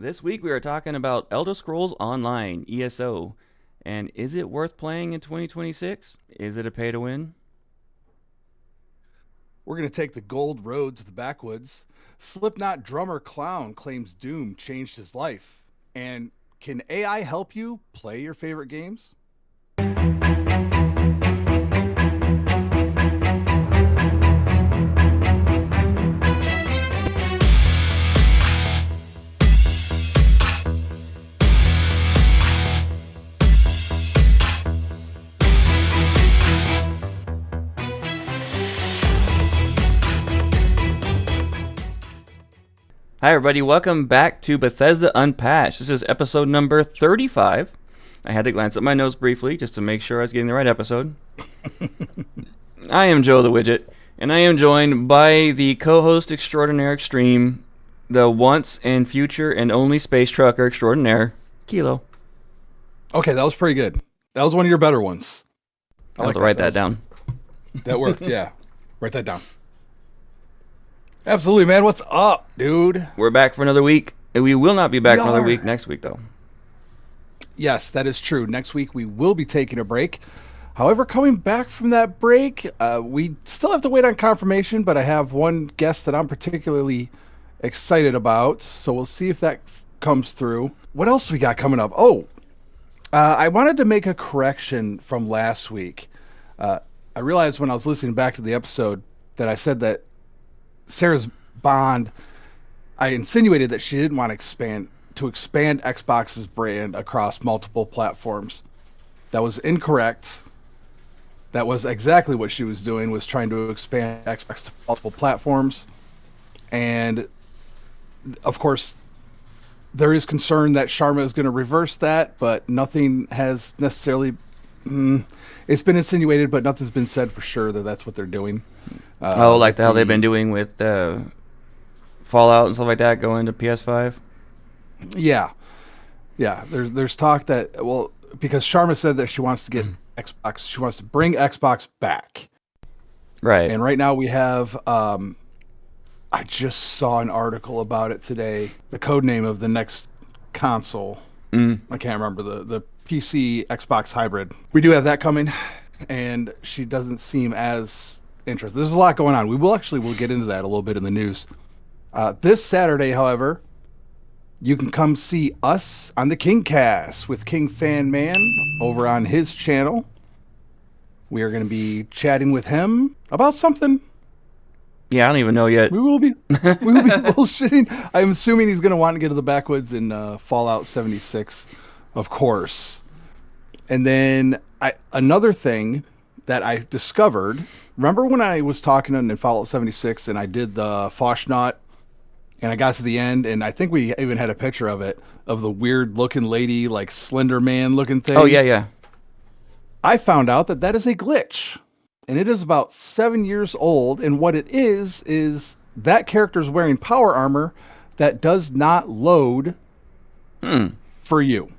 This week we are talking about Elder Scrolls Online, ESO. And is it worth playing in 2026? Is it a pay to win? We're going to take the gold road to the backwoods. Slipknot drummer Clown claims Doom changed his life. And can AI help you play your favorite games? Hi everybody, welcome back to Bethesda Unpatched. This is episode number 35. I had to glance at my notes briefly just to make sure I was getting the right episode. I am Joe the Widget, and I am joined by the co-host extraordinaire extreme, the once and future and only space trucker extraordinaire, Kilo. Okay, that was pretty good. That was one of your better ones. I'll have to write that down. That worked, yeah. Write that down. Absolutely, man. What's up, dude? We're back for another week. We will not be back for another week next week, though. Yes, that is true. Next week we will be taking a break. However, coming back from that break, we still have to wait on confirmation, but I have one guest that I'm particularly excited about, so we'll see if that comes through. What else we got coming up? I wanted to make a correction from last week. I realized when I was listening back to the episode that I said that Sarah's bond, I insinuated that she didn't want to expand Xbox's brand across multiple platforms. That was incorrect. That was exactly what she was doing, was trying to expand Xbox to multiple platforms. And of course, there is concern that Sharma is going to reverse that, but nothing has necessarily... it's been insinuated, but nothing's been said for sure that that's what they're doing. Like how they've been doing with Fallout and stuff like that going to PS5? Yeah. There's talk that, because Sharma said that she wants to get Xbox, she wants to bring Xbox back. Right. And right now we have, I just saw an article about it today, the code name of the next console. I can't remember, the PC Xbox hybrid. We do have that coming, and she doesn't seem as interested. There's a lot going on. We'll get into that a little bit in the news. This Saturday, however, you can come see us on the KingCast with King Fan Man over on his channel. We are going to be chatting with him about something. Yeah, I don't even know yet. We will be bullshitting. I'm assuming he's going to want to get to the backwoods in Fallout 76, of course. And then another thing that I discovered, remember when I was talking in Fallout 76 and I did the Foshnaut and I got to the end, and I think we even had a picture of it, of the weird looking lady, like Slender Man looking thing. Oh, yeah. I found out that is a glitch. And it is about 7 years old. And what it is that character's wearing power armor that does not load for you.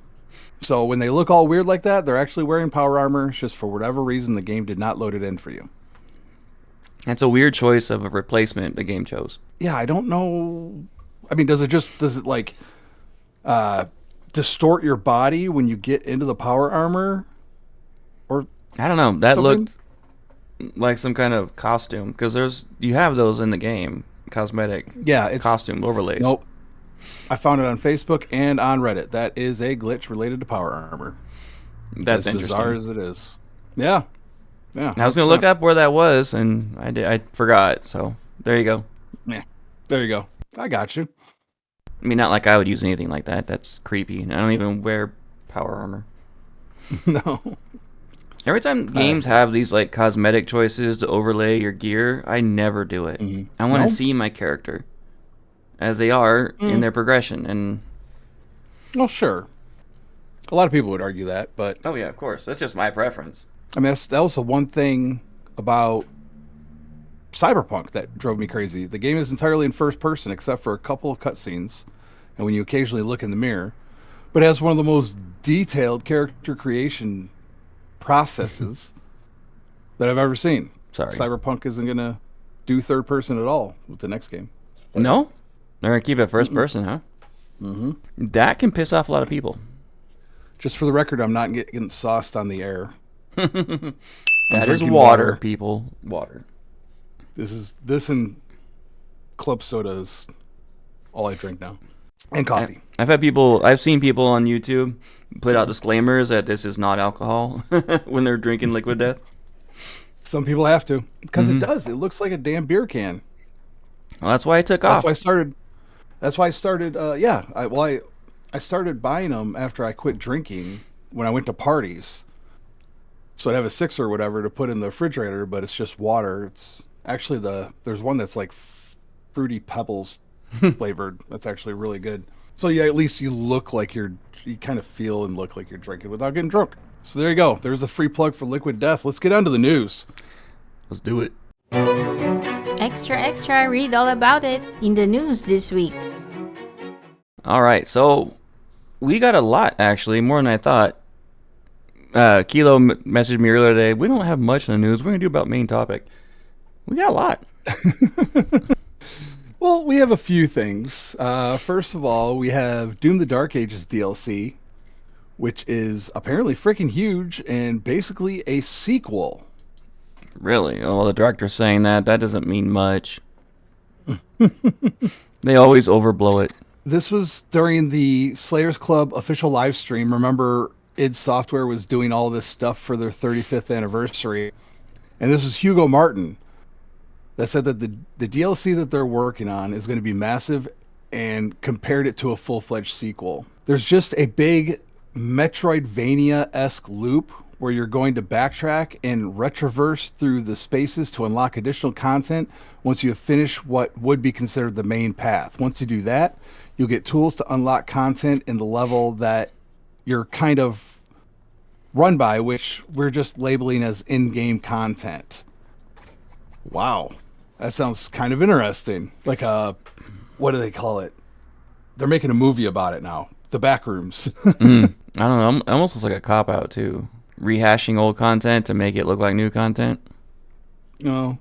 So when they look all weird like that, they're actually wearing power armor. It's just for whatever reason, the game did not load it in for you. That's a weird choice of a replacement the game chose. Yeah, I don't know. I mean, does it like distort your body when you get into the power armor? Or I don't know. That something? Looked like some kind of costume, because you have those in the game, cosmetic costume overlays. Nope. I found it on Facebook and on Reddit. That is a glitch related to power armor. That's as interesting. Bizarre as it is. Yeah. I was gonna look up where that was, and I forgot. So there you go. Yeah. There you go. I got you. I mean, not like I would use anything like that. That's creepy. I don't even wear power armor. No. Every time games have these like cosmetic choices to overlay your gear, I never do it. I want to see my character as they are in their progression. And well, sure. A lot of people would argue that, but oh yeah, of course. That's just my preference. I mean, that was the one thing about Cyberpunk that drove me crazy. The game is entirely in first person except for a couple of cutscenes and when you occasionally look in the mirror, but it has one of the most detailed character creation processes that I've ever seen. Sorry. Cyberpunk isn't going to do third person at all with the next game. No? They're going to keep it first person, huh? Mm-hmm. That can piss off a lot of people. Just for the record, I'm not getting sauced on the air. That is water, people. Water. This and club soda is all I drink now. And coffee. I've seen people on YouTube put out disclaimers that this is not alcohol when they're drinking Liquid Death. Some people have to, because it does. It looks like a damn beer can. Well, that's why I took off. That's why I started. I started buying them after I quit drinking when I went to parties. So I'd have a sixer or whatever to put in the refrigerator, but it's just water. It's actually there's one that's like Fruity Pebbles flavored. That's actually really good. So yeah, at least you kind of feel and look like you're drinking without getting drunk. So there you go. There's a free plug for Liquid Death. Let's get on to the news. Let's do it. Extra, read all about it in the news this week. All right, so we got a lot, actually, more than I thought. Kilo messaged me earlier today. We don't have much in the news. We're going to do about main topic. We got a lot. Well, we have a few things. First of all, we have Doom the Dark Ages DLC, which is apparently freaking huge and basically a sequel. Really? Oh, well, the director's saying that. That doesn't mean much. They always overblow it. This was during the Slayers Club official live stream. Remember, id Software was doing all this stuff for their 35th anniversary. And this was Hugo Martin that said that the DLC that they're working on is going to be massive and compared it to a full-fledged sequel. There's just a big Metroidvania-esque loop where you're going to backtrack and retraverse through the spaces to unlock additional content once you have finished what would be considered the main path. Once you do that, you'll get tools to unlock content in the level that you're kind of run by, which we're just labeling as in-game content. Wow. That sounds kind of interesting. Like what do they call it? They're making a movie about it now. The Backrooms. I don't know. It almost looks like a cop-out, too. Rehashing old content to make it look like new content. No,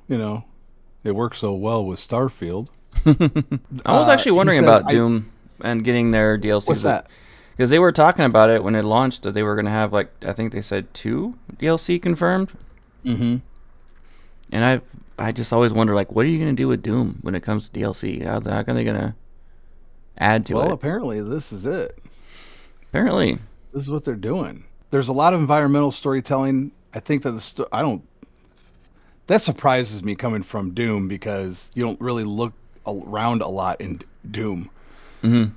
it works so well with Starfield. I was actually wondering about Doom and getting their DLCs. What's that? Because they were talking about it when it launched, that they were going to have, I think they said 2 DLC confirmed. Mm-hmm. And I just always wonder, what are you going to do with Doom when it comes to DLC? How are they going to add to it? Well, apparently this is it. Apparently. This is what they're doing. There's a lot of environmental storytelling. I think that that surprises me coming from Doom, because you don't really look around a lot in Doom. Mm-hmm.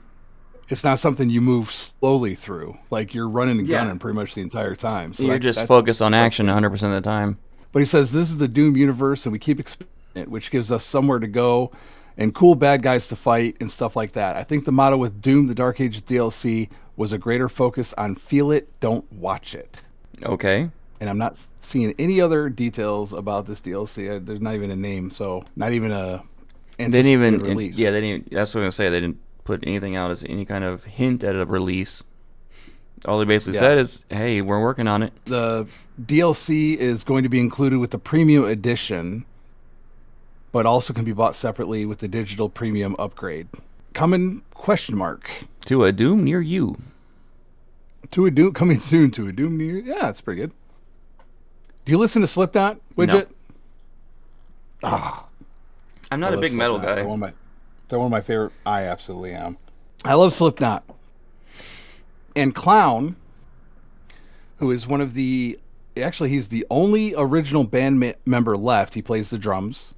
It's not something you move slowly through. Like, you're running and gunning pretty much the entire time. So you're just focused on action 100% of the time. But he says this is the Doom universe, and we keep expanding it, which gives us somewhere to go and cool bad guys to fight and stuff like that. I think the motto with Doom the Dark Ages DLC was a greater focus on feel it, don't watch it. Okay. And I'm not seeing any other details about this DLC. There's not even a name, so not even a anticipated release. They didn't. That's what I'm gonna say. They didn't put anything out as any kind of hint at a release. All they basically said is, "Hey, we're working on it." The DLC is going to be included with the premium edition, but also can be bought separately with the digital premium upgrade. Coming ? To a Doom near you. Coming soon to a Doom near you. Yeah, that's pretty good. Do you listen to Slipknot, Widget? No. I'm not a big metal guy. They're one of my favorite. I absolutely am. I love Slipknot. And Clown, who is one of the... Actually, he's the only original band member left. He plays the drums.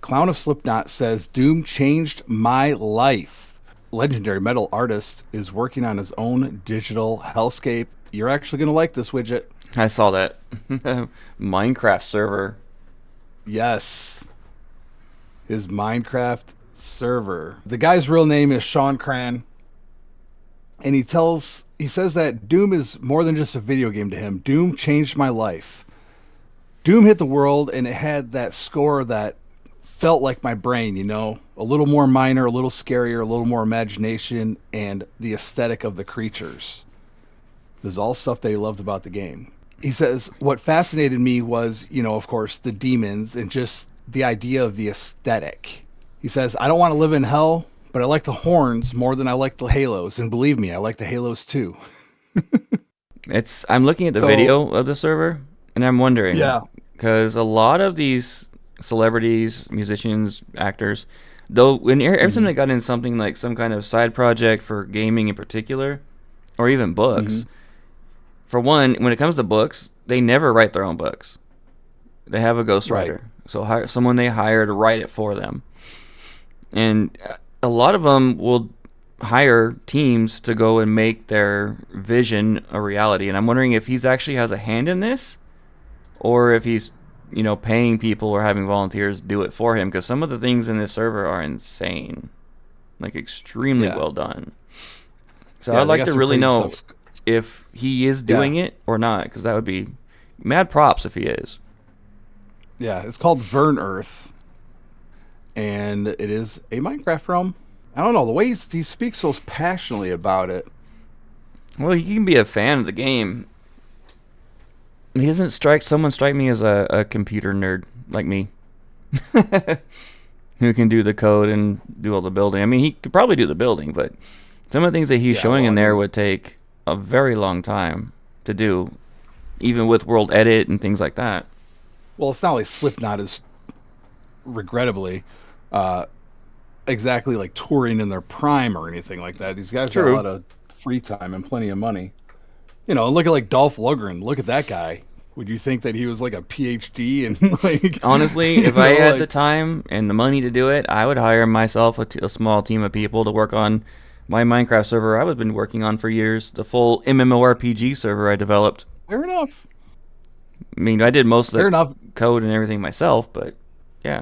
Clown of Slipknot says, Doom changed my life. Legendary metal artist is working on his own digital hellscape. You're actually going to like this, Widget. I saw that. Minecraft server. Yes. His Minecraft server. The guy's real name is Sean Cran. And he says that Doom is more than just a video game to him. Doom changed my life. Doom hit the world, and it had that score that felt like my brain, a little more minor, a little scarier, a little more imagination, and the aesthetic of the creatures. This is all stuff that he loved about the game. He says, what fascinated me was, of course, the demons and just the idea of the aesthetic. He says, I don't want to live in hell, but I like the horns more than I like the halos. And believe me, I like the halos too. I'm looking at the video of the server, and I'm wondering, Yeah. because a lot of these celebrities, musicians, actors, though, every time they got in something like some kind of side project for gaming in particular, or even books, for one, when it comes to books, they never write their own books. They have a ghostwriter. Right. So someone they hire to write it for them. And a lot of them will hire teams to go and make their vision a reality. And I'm wondering if he's actually has a hand in this, or if he's, paying people or having volunteers do it for him. Because some of the things in this server are insane. Like, extremely well done. So I'd like to really know if he is doing it or not. Because that would be mad props if he is. Yeah, it's called Vern Earth. And it is a Minecraft realm. I don't know, the way he speaks so passionately about it. Well, you can be a fan of the game. He doesn't strike me as a computer nerd like me. Who can do the code and do all the building. I mean, he could probably do the building, but some of the things that he's showing in there would take a very long time to do, even with World Edit and things like that. Well, it's not like Slipknot is, regrettably, exactly like touring in their prime or anything like that. These guys have a lot of free time and plenty of money. Look at like Dolph Lundgren. Look at that guy. Would you think that he was like a PhD and like? Honestly, if I had the time and the money to do it, I would hire myself a small team of people to work on my Minecraft server I've been working on for years. The full MMORPG server I developed. Fair enough. I mean, I did most of the code and everything myself, but yeah.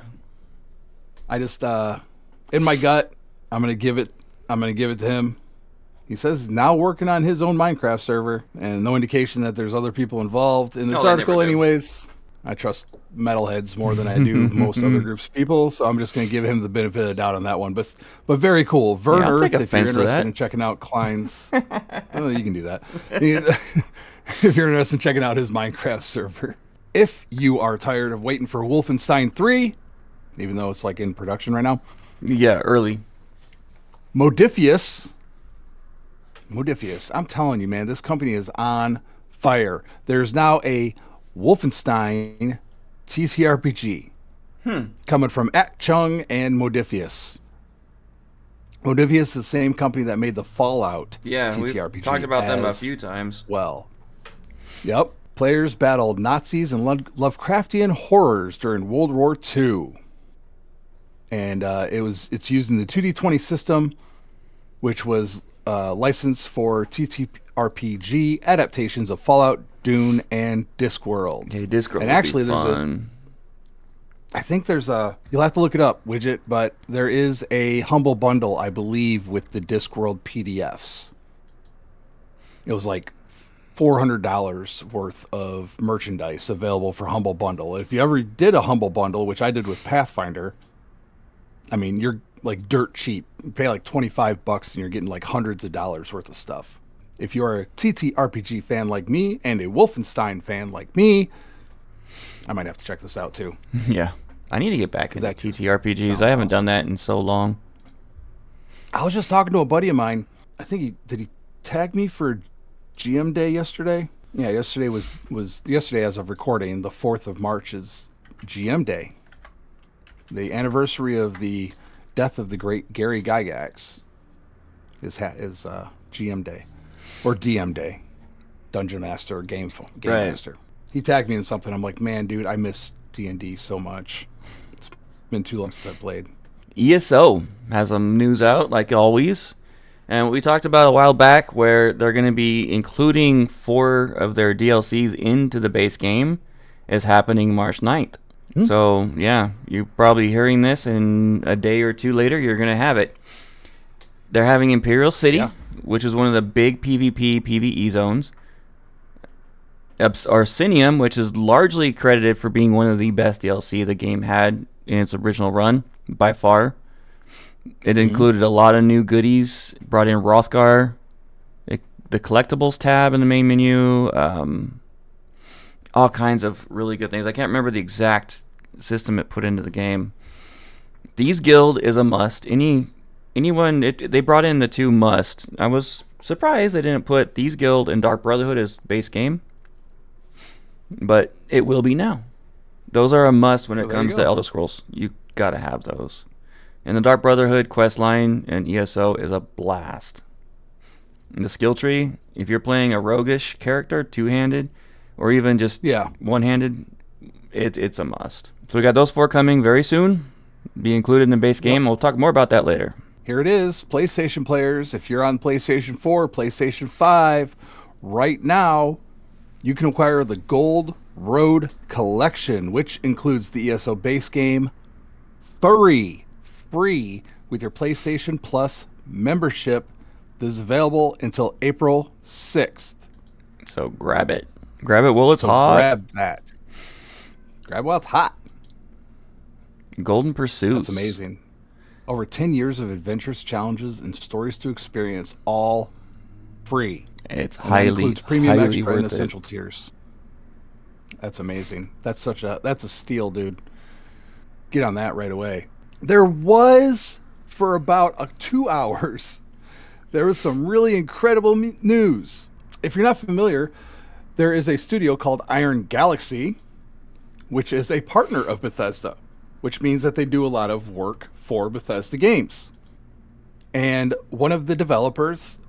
I just in my gut, I'm gonna give it to him. He says he's now working on his own Minecraft server, and no indication that there's other people involved in this article. Anyways, I trust metalheads more than I do most other groups of people, so I'm just gonna give him the benefit of the doubt on that one. But very cool. Vern Earth, if you're interested in checking out Klein's, oh, you can do that. If you're interested in checking out his Minecraft server. If you are tired of waiting for Wolfenstein 3, even though it's like in production right now. Yeah, early. Modifius, I'm telling you, man, this company is on fire. There's now a Wolfenstein TTRPG coming from @Chung and Modifius. Modifius is the same company that made the Fallout TTRPG. We've talked about them a few times. Well, yep. Players battled Nazis and Lovecraftian horrors during World War II. And it's using the 2D20 system, which was licensed for TTRPG adaptations of Fallout, Dune, and Discworld. Okay, Discworld. And actually, fun. You'll have to look it up, Widget, but there is a Humble Bundle, I believe, with the Discworld PDFs. It was like $400 worth of merchandise available for Humble Bundle. If you ever did a Humble Bundle, which I did with Pathfinder, I mean, you're like dirt cheap. You pay like $25 and you're getting like hundreds of dollars worth of stuff. If you're a TTRPG fan like me and a Wolfenstein fan like me, I might have to check this out too. Yeah. I need to get back into TTRPGs. I haven't done that in so long. I was just talking to a buddy of mine. I think did he tag me for GM Day yesterday? Yeah, yesterday was yesterday as of recording. The 4th of March is GM Day. The anniversary of the death of the great Gary Gygax is GM Day or DM Day, Dungeon Master or Game Master. He tagged me in something. I'm like, man, dude, I miss D&D so much. It's been too long since I played. ESO has some news out, like always. And we talked about a while back where they're going to be including 4 of their DLCs into the base game is happening March 9th. So, yeah, you're probably hearing this, and a day or two later, you're going to have it. They're having Imperial City, which is one of the big PvP, PvE zones. Arsenium, which is largely credited for being one of the best DLC the game had in its original run, by far. It included a lot of new goodies, brought in Hrothgar, the collectibles tab in the main menu, all kinds of really good things. I can't remember the exact system it put into the game. Thieves Guild is a must. Any they brought in the 2 must. I was surprised they didn't put Thieves Guild and Dark Brotherhood as base game, but it will be now. Those are a must when it comes to Elder Scrolls. You gotta have those. And the Dark Brotherhood quest line and ESO is a blast. And the skill tree, if you're playing a roguish character, 2-handed, or even just 1-handed, it's a must. So we got those 4 coming very soon. Be included in the base game. We'll talk more about that later. Here it is, PlayStation players. If you're on PlayStation 4, PlayStation 5, right now, you can acquire the Gold Road Collection, which includes the ESO base game free with your PlayStation Plus membership. This is available until April 6th. So grab it. Grab it while it's hot. Grab that. Grab while it's hot. Golden Pursuits. That's amazing. Over 10 years of adventures, challenges, and stories to experience, all free. It's and that includes premium extra and worth essential tiers. That's amazing. That's a steal, dude. Get on that right away. There was, for about 2 hours, there was some really incredible news. If you're not familiar, there is a studio called Iron Galaxy, which is a partner of Bethesda, which means that they do a lot of work for Bethesda games. And one of the developers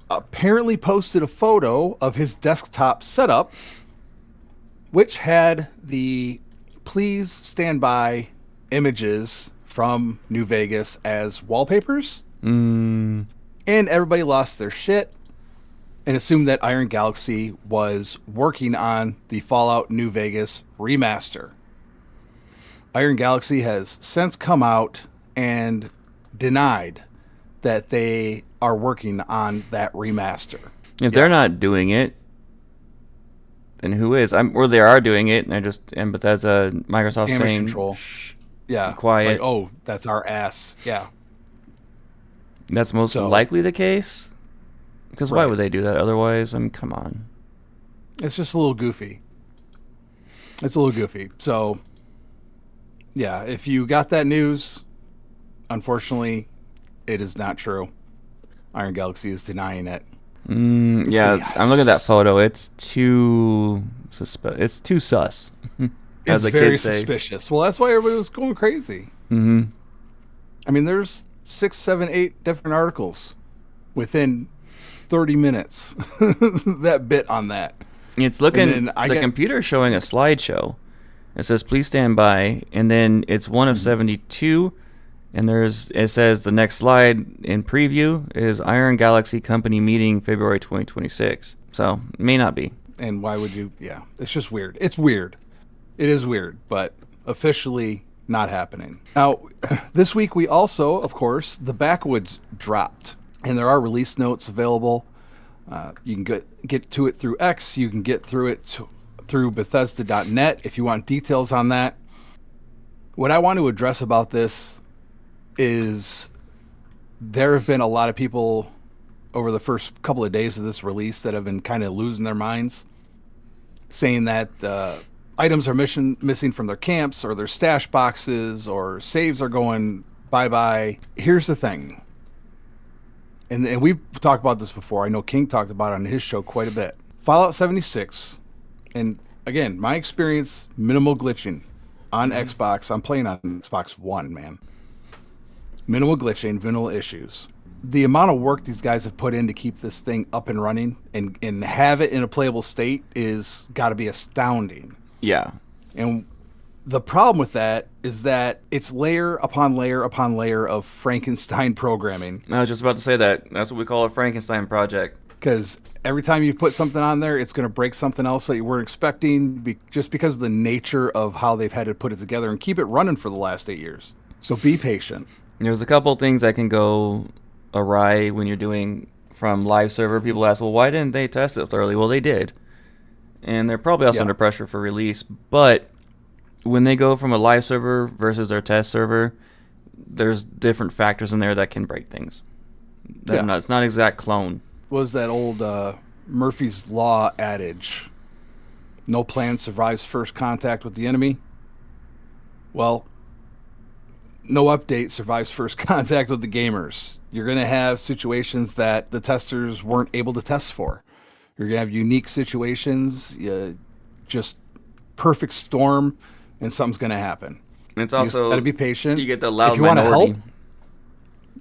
apparently posted a photo of his desktop setup, which had the please stand by images from New Vegas as wallpapers. And everybody lost their shit and assumed that Iron Galaxy was working on the Fallout New Vegas remaster. Iron Galaxy has since come out and denied that they are working on that remaster. If they're not doing it, then who is? Or they are doing it, and they're just Bethesda, Microsoft Damage saying, control. Shh, Yeah, quiet. Like, oh, that's our ass. Yeah, that's most likely the case. Because why would they do that otherwise? Come on. It's just a little goofy. It's a little goofy. So, yeah, if you got that news, unfortunately, it is not true. Iron Galaxy is denying it. Yeah, I'm looking at that photo. It's too It's too sus. It's very suspicious. Well, that's why everybody was going crazy. Mm-hmm. I mean, there's 6, 7, 8 different articles within 30 minutes that bit on that. It's looking, the computer's showing a slideshow. It says, please stand by, and then it's one of 72, and it says the next slide in preview is Iron Galaxy Company meeting February 2026. So, may not be. And why would you? Yeah, it's just weird. It's weird. It is weird, but officially not happening. Now, this week we also, of course, the Backwoods dropped, and there are release notes available. You can get to it through X. You can get through it through Bethesda.net if you want details on that. What I want to address about this is there have been a lot of people over the first couple of days of this release that have been kind of losing their minds, saying that items are missing from their camps or their stash boxes or saves are going bye-bye. Here's the thing. And we've talked about this before. I know King talked about it on his show quite a bit. Fallout 76, and again, my experience, minimal glitching on Xbox. I'm playing on Xbox One, man. Minimal glitching, vanilla issues. The amount of work these guys have put in to keep this thing up and running and have it in a playable state is got to be astounding. Yeah. And the problem with that is that it's layer upon layer upon layer of Frankenstein programming. I was just about to say that. That's what we call a Frankenstein project. Because every time you put something on there, it's going to break something else that you weren't expecting just because of the nature of how they've had to put it together and keep it running for the last 8 years. So be patient. There's a couple things that can go awry when you're doing from live server. People ask, well, why didn't they test it thoroughly? Well, they did. And they're probably also under pressure for release. But when they go from a live server versus their test server, there's different factors in there that can break things. It's not exact clone. Was that old Murphy's Law adage, no plan survives first contact with the enemy? Well, no update survives first contact with the gamers. You're going to have situations that the testers weren't able to test for. You're going to have unique situations, just perfect storm, and something's going to happen. And it's also got to be patient. You get the loud if you minority. Want to help,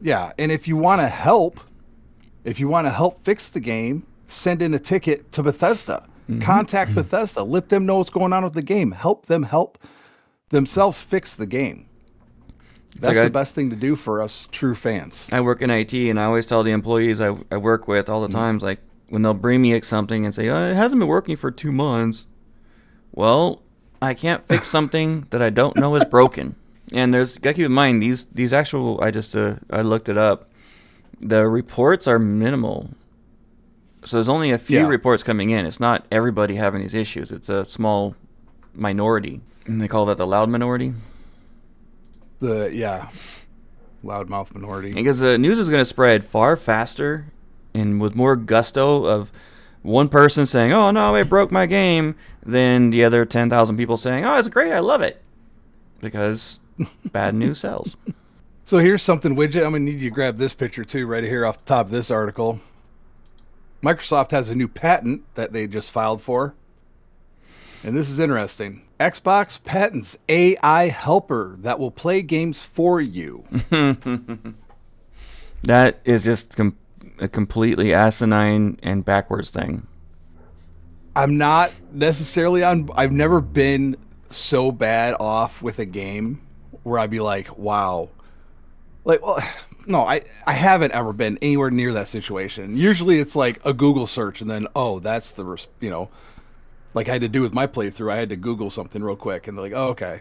yeah, and if you want to help fix the game, send in a ticket to Bethesda. Contact Bethesda. Let them know what's going on with the game. Help them help themselves fix the game. That's the best thing to do for us true fans. I work in IT, and I always tell the employees I work with all the times, like, when they'll bring me something and say, it hasn't been working for 2 months. Well, I can't fix something that I don't know is broken. And gotta keep in mind, these actual, I looked it up. The reports are minimal. So there's only a few reports coming in. It's not everybody having these issues. It's a small minority. And they call that the loud minority. Loudmouth minority. Because the news is going to spread far faster and with more gusto of one person saying, oh, no, it broke my game, than the other 10,000 people saying, oh, it's great, I love it. Because bad news sells. So here's something, Widget. I'm going to need you to grab this picture, too, right here off the top of this article. Microsoft has a new patent that they just filed for. And this is interesting. Xbox patents AI helper that will play games for you. That is just a completely asinine and backwards thing. I'm not necessarily I've never been so bad off with a game where I'd be like, wow. Like, well, no, I haven't ever been anywhere near that situation. Usually it's like a Google search and then, that's the, like I had to do with my playthrough. I had to Google something real quick and they're like, oh, okay.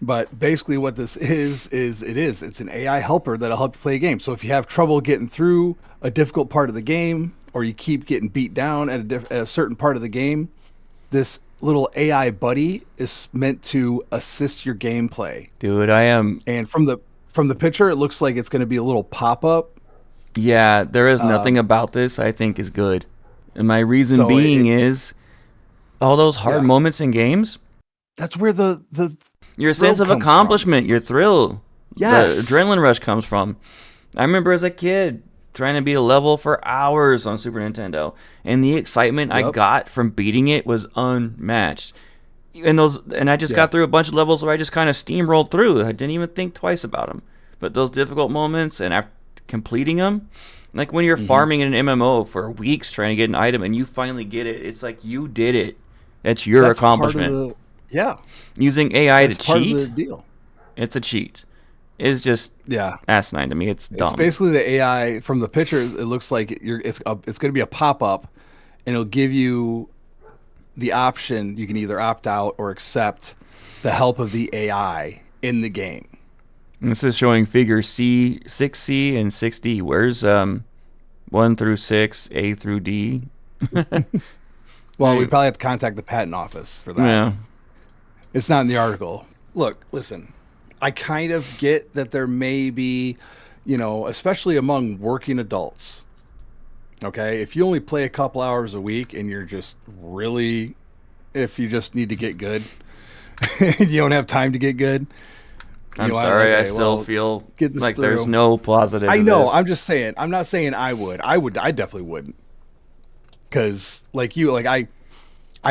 But basically what this is it's an AI helper that'll help you play a game. So if you have trouble getting through a difficult part of the game or you keep getting beat down at a certain part of the game, this little AI buddy is meant to assist your gameplay. Dude, I am... And from the picture, it looks like it's going to be a little pop-up. Yeah, there is nothing about this I think is good. And my reason is all those hard moments in games. That's where the your sense of accomplishment, your thrill, the adrenaline rush comes from. I remember as a kid trying to beat a level for hours on Super Nintendo, and the excitement I got from beating it was unmatched. And I just got through a bunch of levels where I just kind of steamrolled through. I didn't even think twice about them. But those difficult moments and after completing them, like when you're farming in an MMO for weeks trying to get an item and you finally get it, it's like you did it. That's your accomplishment. Using AI to cheat, part of the deal. It's a cheat. It's just asinine to me. It's dumb. It's basically the AI from the picture. It looks like it's going to be a pop-up, and it'll give you the option. You can either opt out or accept the help of the AI in the game. And this is showing figures 6C and 6D. Where's 1 through 6, A through D? Well, we probably have to contact the patent office for that. Yeah. It's not in the article. Look, listen. I kind of get that there may be, especially among working adults. Okay, if you only play a couple hours a week and you're just really, if you just need to get good, you don't have time to get good. I'm sorry, I still feel like there's no positive. I know. I'm just saying. I'm not saying I would. I definitely wouldn't. Because I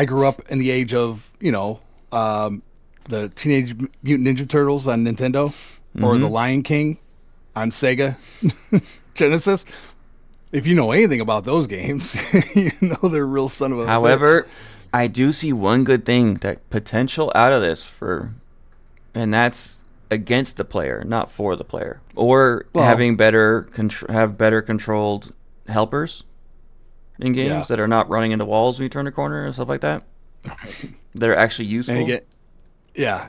grew up in the age of, the Teenage Mutant Ninja Turtles on Nintendo or the Lion King on Sega Genesis. If you know anything about those games, you know they're real son of a However, I do see one good thing, that potential out of this and that's against the player, not for the player. Or having better controlled helpers in games that are not running into walls when you turn a corner and stuff like that. They're actually useful. And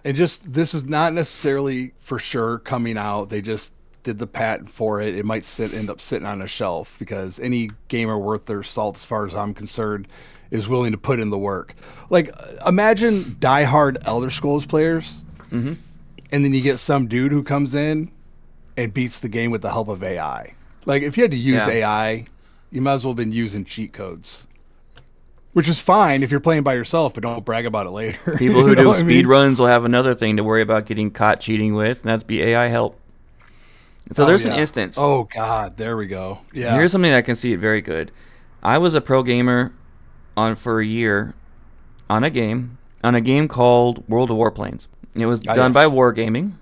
this is not necessarily for sure coming out. They just did the patent for it. It might end up sitting on a shelf because any gamer worth their salt, as far as I'm concerned, is willing to put in the work. Like, imagine diehard Elder Scrolls players, and then you get some dude who comes in and beats the game with the help of AI. Like, if you had to use AI, you might as well have been using cheat codes. Which is fine if you're playing by yourself, but don't brag about it later. People who You know do what I speed mean? runs will have another thing to worry about getting caught cheating with, and that's be AI help. So Oh, there's an yeah. instance. Oh God, there we go. Yeah. Here's something I can see it very good. I was a pro gamer for a year on a game called World of Warplanes. It was done by Yes. Wargaming,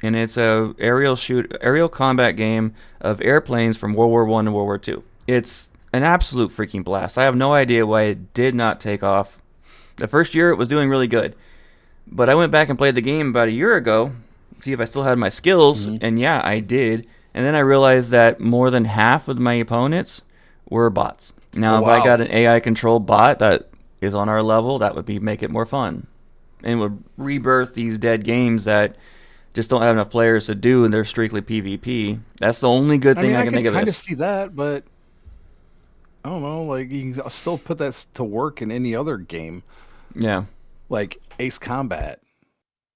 and it's a aerial combat game of airplanes from World War One and World War Two. It's an absolute freaking blast. I have no idea why it did not take off. The first year it was doing really good, but I went back and played the game about a year ago, see if I still had my skills, and yeah, I did. And then I realized that more than half of my opponents were bots. Now, Oh, if I wow. got an AI controlled bot that is on our level, that would make it more fun, and would rebirth these dead games that just don't have enough players to do, and they're strictly PvP. That's the only good thing I can think of kind of this. see that, but I don't know. Like you can still put that to work in any other game, Yeah. like Ace Combat.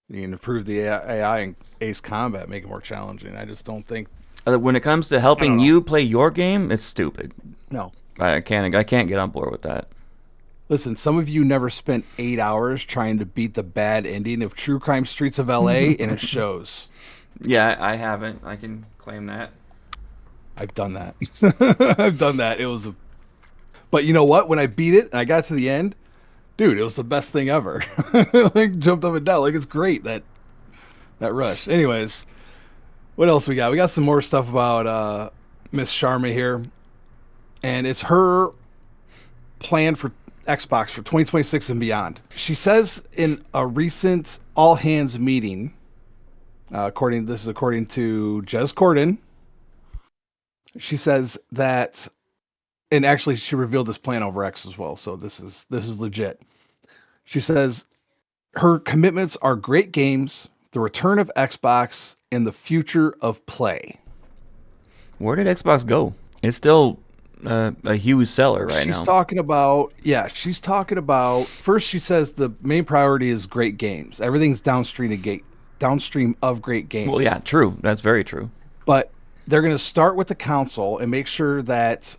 You can improve the AI in Ace Combat, make it more challenging. I just don't think. When it comes to I helping don't know. you play your game, it's stupid. No. I can't get on board with that. Listen, some of you never spent 8 hours trying to beat the bad ending of True Crime Streets of LA, and it shows. Yeah, I haven't. I can claim that. I've done that. I've done that. But you know what? When I beat it and I got to the end, dude, it was the best thing ever. Like jumped up and down. Like it's great that rush. Anyways, what else we got? We got some more stuff about Miss Sharma here, and it's her plan for Xbox for 2026 and beyond. She says in a recent all hands meeting, according to Jez Corden, she says that, and actually she revealed this plan over X as well. So this is legit. She says her commitments are great games, the return of Xbox, and the future of play. Where did Xbox go? It's still a huge seller right She's now. talking about first she says the main priority is great games. Everything's downstream of great games. Well, yeah, true. That's very true. But they're going to start with the console and make sure that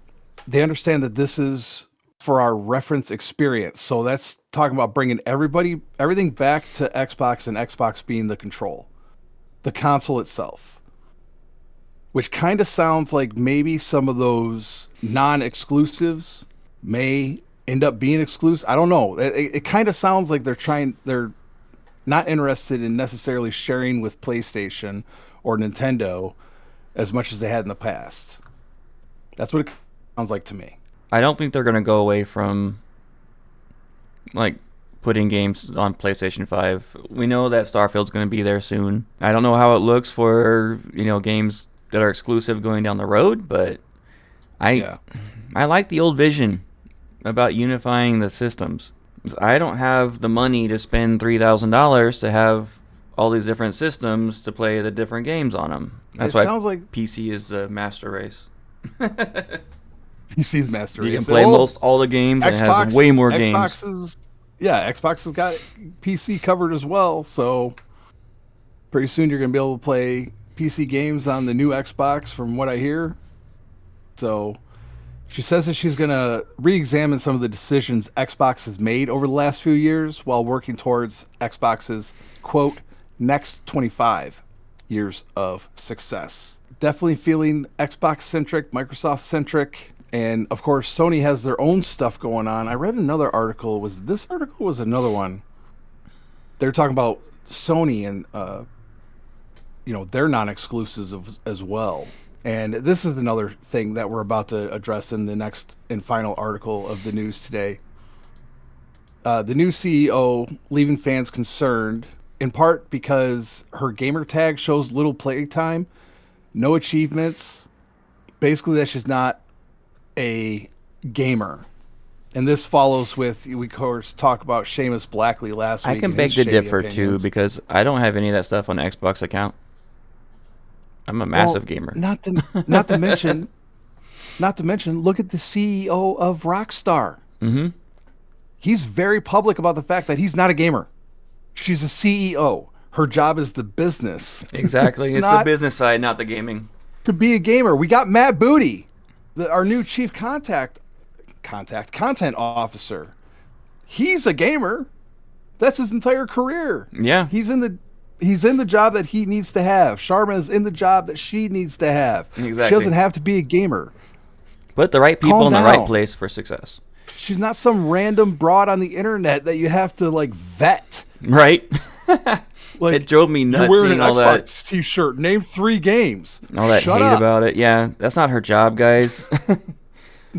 they understand that this is for our reference experience. So that's talking about bringing everything back to Xbox, and Xbox being the control, the console itself, which kind of sounds like maybe some of those non-exclusives may end up being exclusive. I don't know. It kind of sounds like they're not interested in necessarily sharing with PlayStation or Nintendo as much as they had in the past. That's what it sounds like to me. I don't think they're going to go away from like putting games on PlayStation 5. We know that Starfield's going to be there soon. I don't know how it looks for, games that are exclusive going down the road, but I like the old vision about unifying the systems. I don't have the money to spend $3,000 to have all these different systems to play the different games on them. That's why sounds like PC is the master race. PC's master race. You can play most all the games, and it has way more games. Xbox has got PC covered as well, so pretty soon you're going to be able to play PC games on the new Xbox from what I hear. So she says that she's going to re-examine some of the decisions Xbox has made over the last few years while working towards Xbox's, quote, next 25 years of success. Definitely feeling Xbox-centric, Microsoft-centric, and of course Sony has their own stuff going on. I read another article. Was another one. They're talking about Sony and their non-exclusives as well. And this is another thing that we're about to address in the next and final article of the news today. The new CEO leaving fans concerned, in part because her gamer tag shows little play time, no achievements, basically that she's not a gamer. And this follows with, we of course talk about Seamus Blackley last week. I can beg to differ too, because I don't have any of that stuff on Xbox account. I'm a massive gamer. Not to mention, look at the CEO of Rockstar. Mm-hmm. He's very public about the fact that he's not a gamer. She's a CEO. Her job is the business. Exactly. It's the business side, not the gaming. To be a gamer. We got Matt Booty, our new chief contact content officer. He's a gamer. That's his entire career. Yeah. He's in the job that he needs to have. Sharma is in the job that she needs to have. Exactly. She doesn't have to be a gamer. Put the right people Calm in the down. right place for success. She's not some random broad on the internet that you have to like vet. Right? Like, it drove me nuts you're wearing seeing an all Xbox that. T-shirt. Name 3 games. All that Shut hate up. about it. Yeah, that's not her job, guys.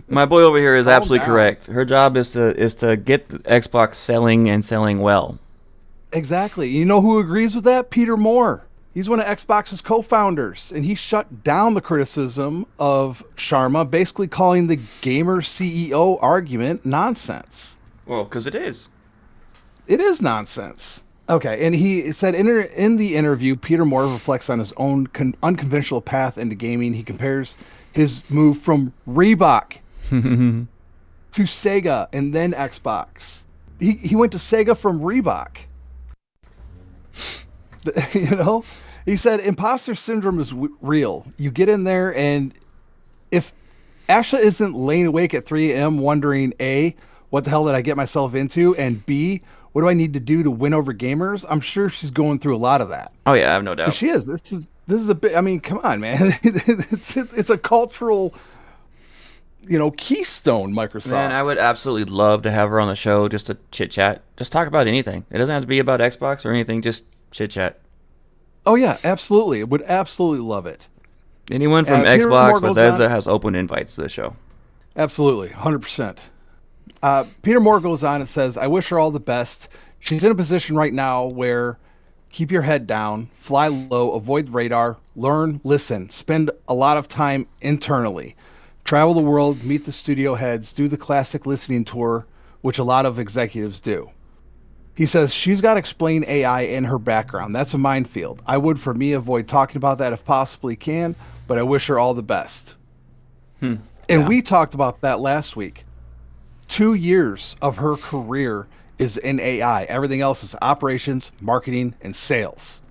My boy over here is Calm absolutely down. correct. Her job is to get the Xbox selling and selling well. Exactly. You know who agrees with that? Peter Moore. He's one of Xbox's co-founders, and he shut down the criticism of Sharma, basically calling the gamer CEO argument nonsense. Well, because it is. It is nonsense. Okay, and he said in the interview, Peter Moore reflects on his own unconventional path into gaming. He compares his move from Reebok to Sega and then Xbox. He went to Sega from Reebok. You know? He said imposter syndrome is real. You get in there, and if Asha isn't laying awake at 3 a.m. wondering, A, what the hell did I get myself into? And B, what do I need to do to win over gamers? I'm sure she's going through a lot of that. Oh yeah, I have no doubt. She is. This is a bit. I mean, come on, man. it's a cultural, keystone. Microsoft. Man, I would absolutely love to have her on the show just to chit chat. Just talk about anything. It doesn't have to be about Xbox or anything. Just chit chat. Oh yeah, absolutely. Would absolutely love it. Anyone from Peter Xbox, Moore goes Bethesda on- has open invites to the show. Absolutely, 100%. Peter Moore goes on and says, I wish her all the best. She's in a position right now where keep your head down, fly low, avoid radar, learn, listen, spend a lot of time internally. Travel the world, meet the studio heads, do the classic listening tour, which a lot of executives do. He says she's got to explain AI in her background. That's a minefield. I would, for me, avoid talking about that if possibly can, but I wish her all the best. And we talked about that last week. 2 years of her career is in AI. Everything else is operations, marketing, and sales.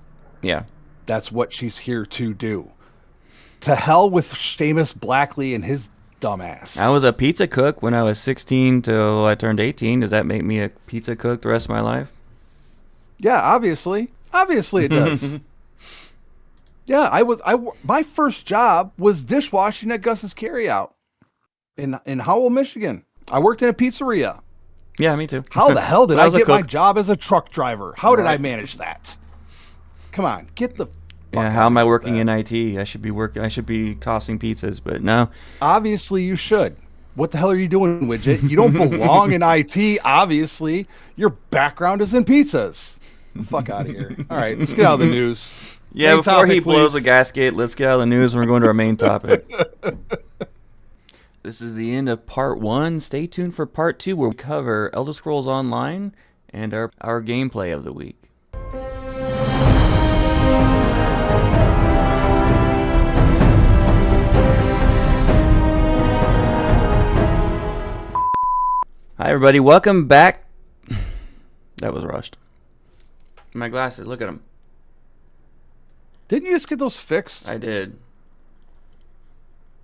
Yeah. That's what she's here to do. To hell with Seamus Blackley and his dumbass. I was a pizza cook when I was 16 till I turned 18. Does that make me a pizza cook the rest of my life? Yeah, obviously. Obviously it does. Yeah, my first job was dishwashing at Gus's Carryout in Howell, Michigan. I worked in a pizzeria. Yeah, me too. How the hell did But I I was a get my cook. job as a truck driver? How did I Right. manage that? Come on, get the fuck Yeah, out how am of I here with working that. in IT? I should be tossing pizzas, but no. Obviously, you should. What the hell are you doing, Widget? You don't belong in IT, obviously. Your background is in pizzas. Fuck out of here. All right, let's get out of the news. Yeah, Main before he topic, blows the please. gasket, let's get out of the news and we're going to our main topic. This is the end of part 1. Stay tuned for part 2 where we cover Elder Scrolls Online and our gameplay of the week. Hi everybody, welcome back. That was rushed. My glasses, look at them. Didn't you just get those fixed? I did.